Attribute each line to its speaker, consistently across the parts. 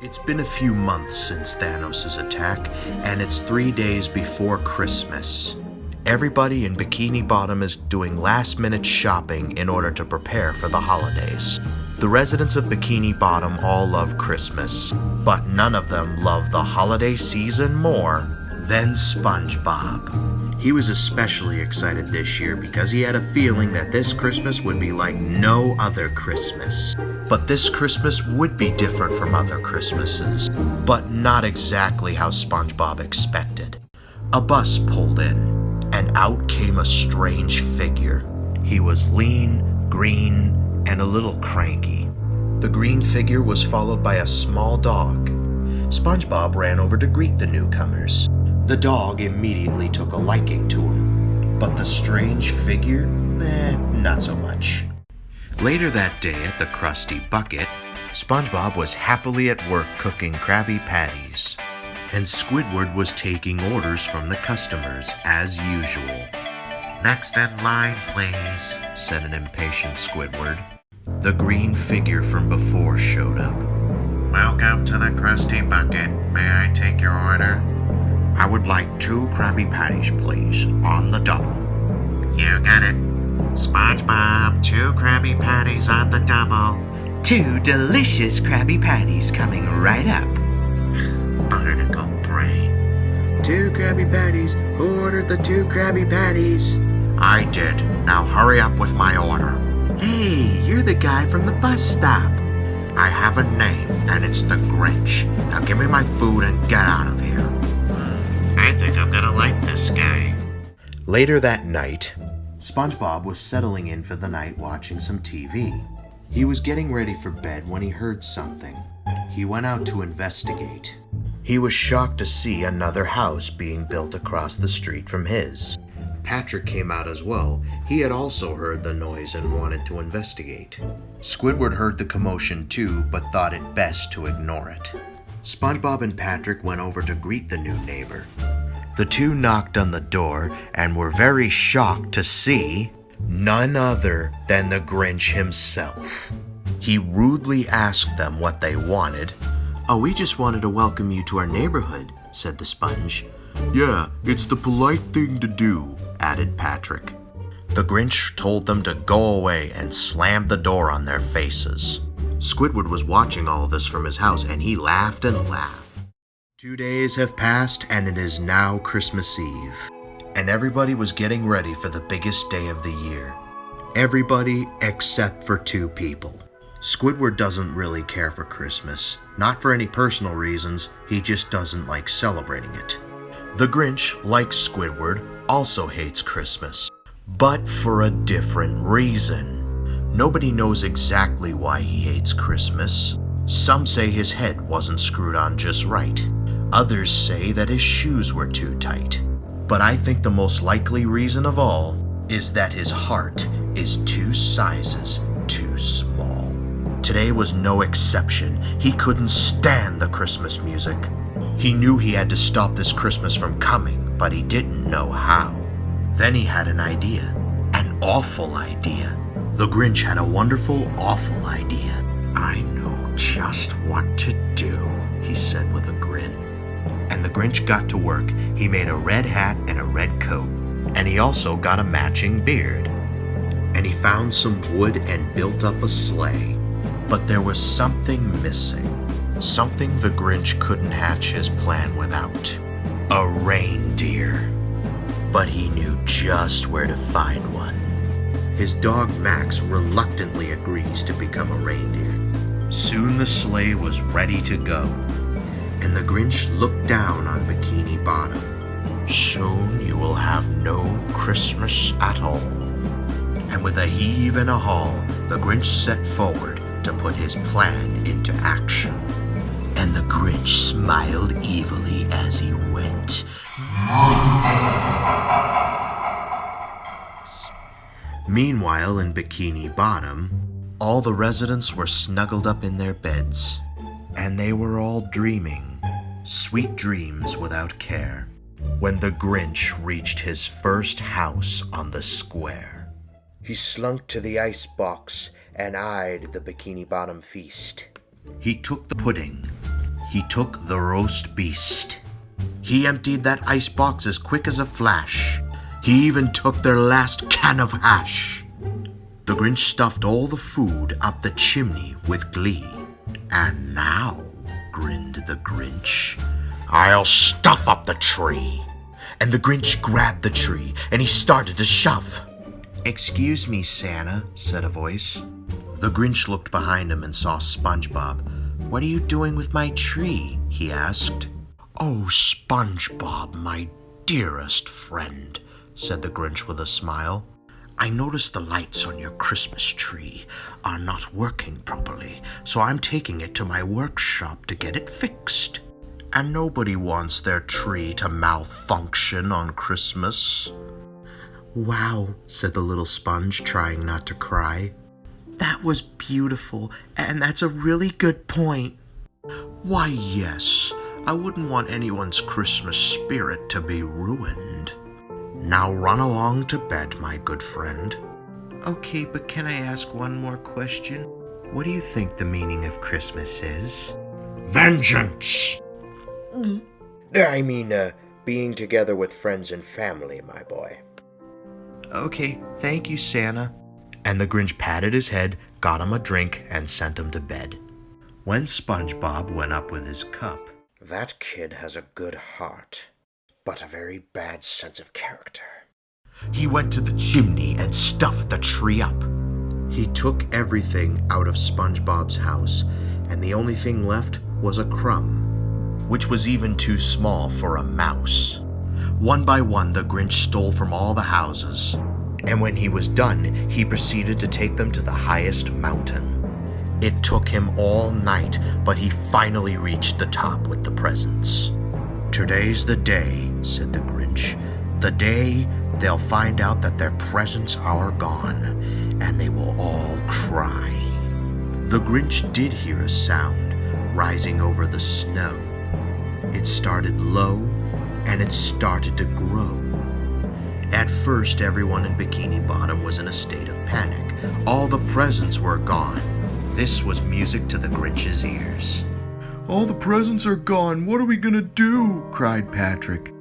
Speaker 1: It's been a few months since Thanos' attack, and it's 3 days before Christmas. Everybody in Bikini Bottom is doing last-minute shopping in order to prepare for the holidays. The residents of Bikini Bottom all love Christmas, but none of them love the holiday season more than Spongebob. He was especially excited this year because he had a feeling that this Christmas would be like no other Christmas. But this Christmas would be different from other Christmases, but not exactly how Spongebob expected. A bus pulled in, and out came a strange figure. He was lean, green, and a little cranky. The green figure was followed by a small dog. SpongeBob ran over to greet the newcomers. The dog immediately took a liking to him, but the strange figure, not so much. Later that day at the Krusty Bucket, SpongeBob was happily at work cooking Krabby Patties, and Squidward was taking orders from the customers as usual. "Next in line, please," said an impatient Squidward. The green figure from before showed up. "Welcome to the Krusty Bucket. May I take your order?" "I would like 2 Krabby Patties, please, on the double." "You got it. SpongeBob, 2 Krabby Patties on the double." "2 delicious Krabby Patties coming right up." "Barnacle brain." "2 Krabby Patties. Who ordered the 2 Krabby Patties?" "I did. Now hurry up with my order." "Hey, you're the guy from the bus stop." "I have a name, and it's the Grinch. Now give me my food and get out of here." "I think I'm gonna like this guy." Later that night, SpongeBob was settling in for the night watching some TV. He was getting ready for bed when he heard something. He went out to investigate. He was shocked to see another house being built across the street from his. Patrick came out as well. He had also heard the noise and wanted to investigate. Squidward heard the commotion too, but thought it best to ignore it. SpongeBob and Patrick went over to greet the new neighbor. The two knocked on the door and were very shocked to see none other than the Grinch himself. He rudely asked them what they wanted. "Oh, we just wanted to welcome you to our neighborhood," said the sponge. "Yeah, it's the polite thing to do," added Patrick. The Grinch told them to go away and slammed the door on their faces. Squidward was watching all of this from his house, and he laughed and laughed. 2 days have passed, and it is now Christmas Eve, and everybody was getting ready for the biggest day of the year. Everybody except for 2 people. Squidward doesn't really care for Christmas. Not for any personal reasons, he just doesn't like celebrating it. The Grinch, like Squidward, also hates Christmas, but for a different reason. Nobody knows exactly why he hates Christmas. Some say his head wasn't screwed on just right. Others say that his shoes were too tight. But I think the most likely reason of all is that his heart is 2 sizes too small. Today was no exception. He couldn't stand the Christmas music. He knew he had to stop this Christmas from coming, but he didn't know how. Then he had an idea. An awful idea. The Grinch had a wonderful, awful idea. "I know just what to do," he said with a grin. And the Grinch got to work. He made a red hat and a red coat, and he also got a matching beard. And he found some wood and built up a sleigh. But there was something missing. Something the Grinch couldn't hatch his plan without. A reindeer. But he knew just where to find one. His dog Max reluctantly agrees to become a reindeer. Soon the sleigh was ready to go, and the Grinch looked down on Bikini Bottom. "Soon you will have no Christmas at all." And with a heave and a haul, the Grinch set forward to put his plan into action. And the Grinch smiled evilly as he went. Meanwhile, in Bikini Bottom, all the residents were snuggled up in their beds, and they were all dreaming sweet dreams without care when the Grinch reached his first house on the square. He slunk to the icebox and eyed the Bikini Bottom feast. He took the pudding. he took the roast beast. He emptied that icebox as quick as a flash. He even took their last can of hash. The Grinch stuffed all the food up the chimney with glee. "And now," grinned the Grinch, "I'll stuff up the tree." And the Grinch grabbed the tree and he started to shove. "Excuse me, Santa," said a voice. The Grinch looked behind him and saw Spongebob. "What are you doing with my tree?" he asked. "Oh, Spongebob, my dearest friend," said the Grinch with a smile. "I noticed the lights on your Christmas tree are not working properly, so I'm taking it to my workshop to get it fixed. And nobody wants their tree to malfunction on Christmas." "Wow," said the little sponge, trying not to cry. "That was beautiful, and that's a really good point." "Why, yes, I wouldn't want anyone's Christmas spirit to be ruined. Now run along to bed, my good friend." "Okay, but can I ask one more question? What do you think the meaning of Christmas is?" "Vengeance!" I mean, being together with friends and family, my boy." "Okay, thank you, Santa." And the Grinch patted his head, got him a drink, and sent him to bed. When Spongebob went up with his cup, "That kid has a good heart, but a very bad sense of character." He went to the chimney and stuffed the tree up. He took everything out of Spongebob's house, and the only thing left was a crumb, which was even too small for a mouse. One by one, the Grinch stole from all the houses, and when he was done, he proceeded to take them to the highest mountain. It took him all night, but he finally reached the top with the presents. "Today's the day," said the Grinch. "The day they'll find out that their presents are gone, and they will all cry." The Grinch did hear a sound rising over the snow. It started low, and it started to grow. At first, everyone in Bikini Bottom was in a state of panic. All the presents were gone. This was music to the Grinch's ears. "All the presents are gone. What are we gonna do?" cried Patrick.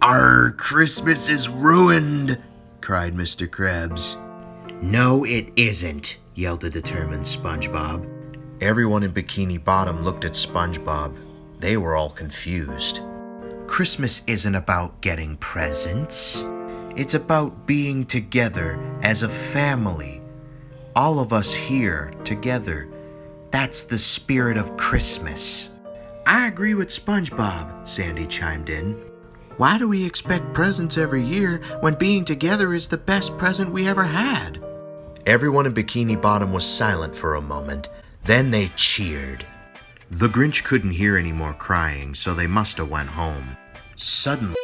Speaker 1: "Our Christmas is ruined," cried Mr. Krabs. "No, it isn't," yelled the determined SpongeBob. Everyone in Bikini Bottom looked at SpongeBob. They were all confused. "Christmas isn't about getting presents. It's about being together as a family. All of us here together. That's the spirit of Christmas." "I agree with SpongeBob," Sandy chimed in. "Why do we expect presents every year when being together is the best present we ever had?" Everyone in Bikini Bottom was silent for a moment. Then they cheered. The Grinch couldn't hear any more crying, so they must have went home. Suddenly,